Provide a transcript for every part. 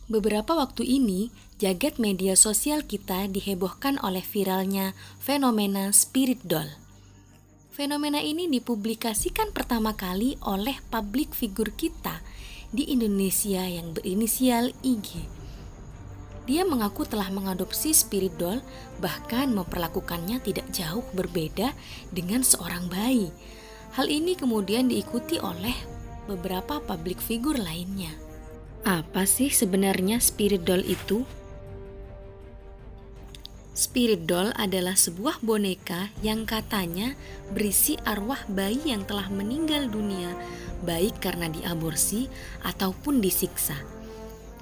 Beberapa waktu ini, jagat media sosial kita dihebohkan oleh viralnya fenomena spirit doll. Fenomena ini dipublikasikan pertama kali oleh publik figur kita di Indonesia yang berinisial IG. Dia mengaku telah mengadopsi spirit doll, bahkan memperlakukannya tidak jauh berbeda dengan seorang bayi. Hal ini kemudian diikuti oleh beberapa publik figur lainnya. Apa sih sebenarnya spirit doll itu? Spirit doll adalah sebuah boneka yang katanya berisi arwah bayi yang telah meninggal dunia, baik karena diaborsi ataupun disiksa.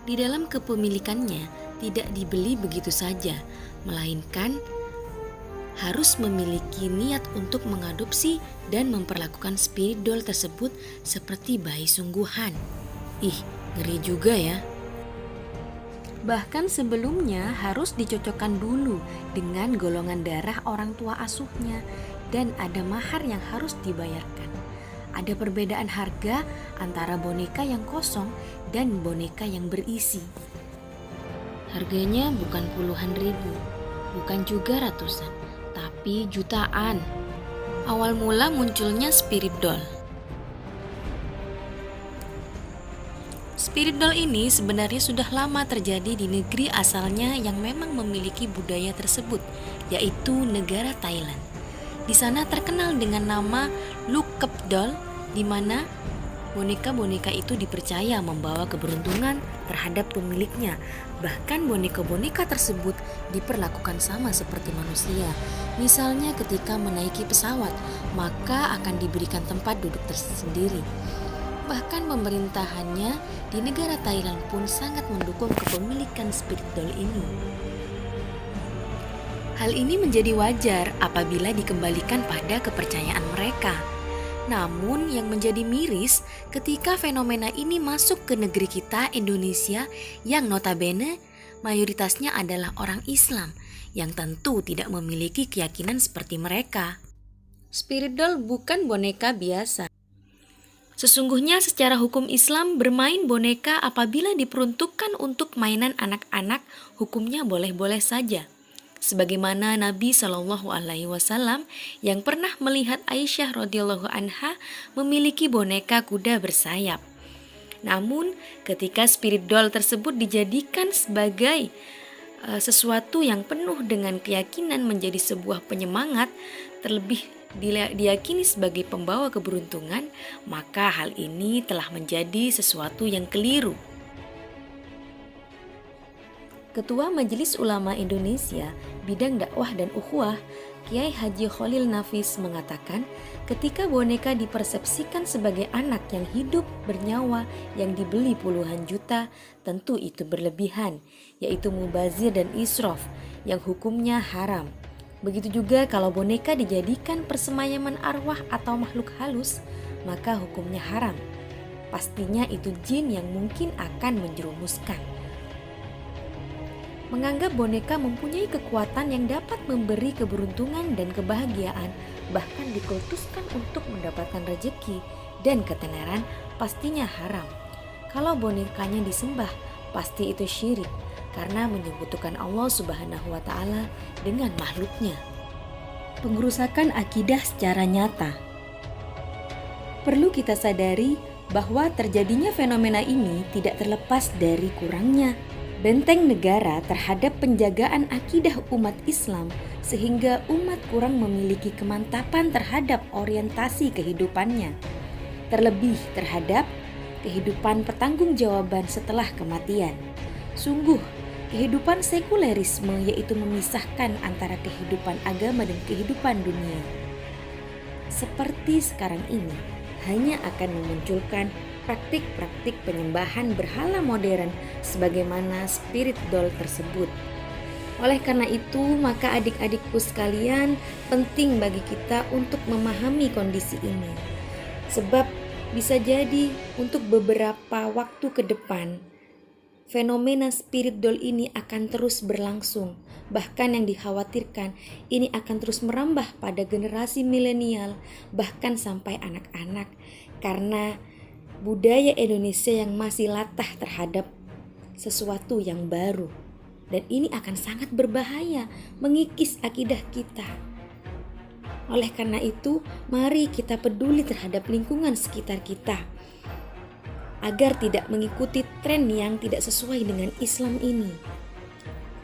Di dalam kepemilikannya tidak dibeli begitu saja, melainkan harus memiliki niat untuk mengadopsi dan memperlakukan spirit doll tersebut seperti bayi sungguhan. Ih, ngeri juga ya. Bahkan sebelumnya harus dicocokkan dulu dengan golongan darah orang tua asuhnya dan ada mahar yang harus dibayarkan. Ada perbedaan harga antara boneka yang kosong dan boneka yang berisi. Harganya bukan puluhan ribu, bukan juga ratusan, tapi jutaan. Awal mula munculnya spirit doll. Spirit doll ini sebenarnya sudah lama terjadi di negeri asalnya yang memang memiliki budaya tersebut, yaitu negara Thailand. Di sana terkenal dengan nama Lukep doll, di mana boneka-boneka itu dipercaya membawa keberuntungan terhadap pemiliknya. Bahkan boneka-boneka tersebut diperlakukan sama seperti manusia. Misalnya ketika menaiki pesawat, maka akan diberikan tempat duduk tersendiri. Bahkan pemerintahannya di negara Thailand pun sangat mendukung kepemilikan spirit doll ini. Hal ini menjadi wajar apabila dikembalikan pada kepercayaan mereka. Namun yang menjadi miris ketika fenomena ini masuk ke negeri kita Indonesia yang notabene mayoritasnya adalah orang Islam yang tentu tidak memiliki keyakinan seperti mereka. Spirit doll bukan boneka biasa. Sesungguhnya secara hukum Islam bermain boneka apabila diperuntukkan untuk mainan anak-anak hukumnya boleh-boleh saja. Sebagaimana Nabi Shallallahu Alaihi Wasallam yang pernah melihat Aisyah radhiyallahu anha memiliki boneka kuda bersayap. Namun ketika spirit doll tersebut dijadikan sebagai sesuatu yang penuh dengan keyakinan menjadi sebuah penyemangat, terlebih diyakini sebagai pembawa keberuntungan, maka hal ini telah menjadi sesuatu yang keliru. Ketua Majelis Ulama Indonesia Bidang Dakwah dan Ukhuwah, Kiai Haji Khalil Nafis mengatakan, ketika boneka dipersepsikan sebagai anak yang hidup bernyawa yang dibeli puluhan juta, tentu itu berlebihan, yaitu mubazir dan israf yang hukumnya haram. Begitu juga kalau boneka dijadikan persemayaman arwah atau makhluk halus, maka hukumnya haram. Pastinya itu jin yang mungkin akan menjerumuskan. Menganggap boneka mempunyai kekuatan yang dapat memberi keberuntungan dan kebahagiaan, bahkan dikultuskan untuk mendapatkan rezeki dan ketenaran, pastinya haram. Kalau bonekanya disembah, pasti itu syirik, karena menyebutkan Allah Subhanahu wa Ta'ala dengan makhluknya. Pengerusakan akidah secara nyata. Perlu kita sadari bahwa terjadinya fenomena ini tidak terlepas dari kurangnya benteng negara terhadap penjagaan akidah umat Islam, sehingga umat kurang memiliki kemantapan terhadap orientasi kehidupannya, terlebih terhadap kehidupan pertanggungjawaban setelah kematian. Sungguh, kehidupan sekulerisme yaitu memisahkan antara kehidupan agama dan kehidupan dunia, seperti sekarang ini, hanya akan memunculkan praktik-praktik penyembahan berhala modern sebagaimana spirit doll tersebut. Oleh karena itu, maka adik-adikku sekalian, penting bagi kita untuk memahami kondisi ini. Sebab bisa jadi untuk beberapa waktu ke depan, fenomena spirit doll ini akan terus berlangsung. Bahkan yang dikhawatirkan, ini akan terus merambah pada generasi milenial, bahkan sampai anak-anak, karena budaya Indonesia yang masih latah terhadap sesuatu yang baru. Dan ini akan sangat berbahaya, mengikis akidah kita. Oleh karena itu, mari kita peduli terhadap lingkungan sekitar kita, agar tidak mengikuti tren yang tidak sesuai dengan Islam ini.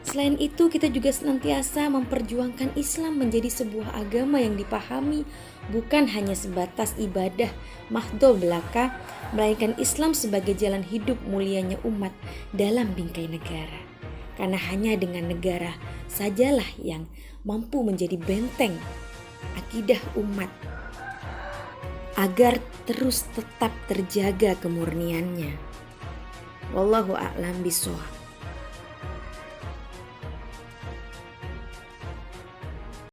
Selain itu, kita juga senantiasa memperjuangkan Islam menjadi sebuah agama yang dipahami bukan hanya sebatas ibadah mahdhul belaka, melainkan Islam sebagai jalan hidup mulianya umat dalam bingkai negara. Karena hanya dengan negara sajalah yang mampu menjadi benteng akidah umat agar terus tetap terjaga kemurniannya. Wallahu a'lam bishawab.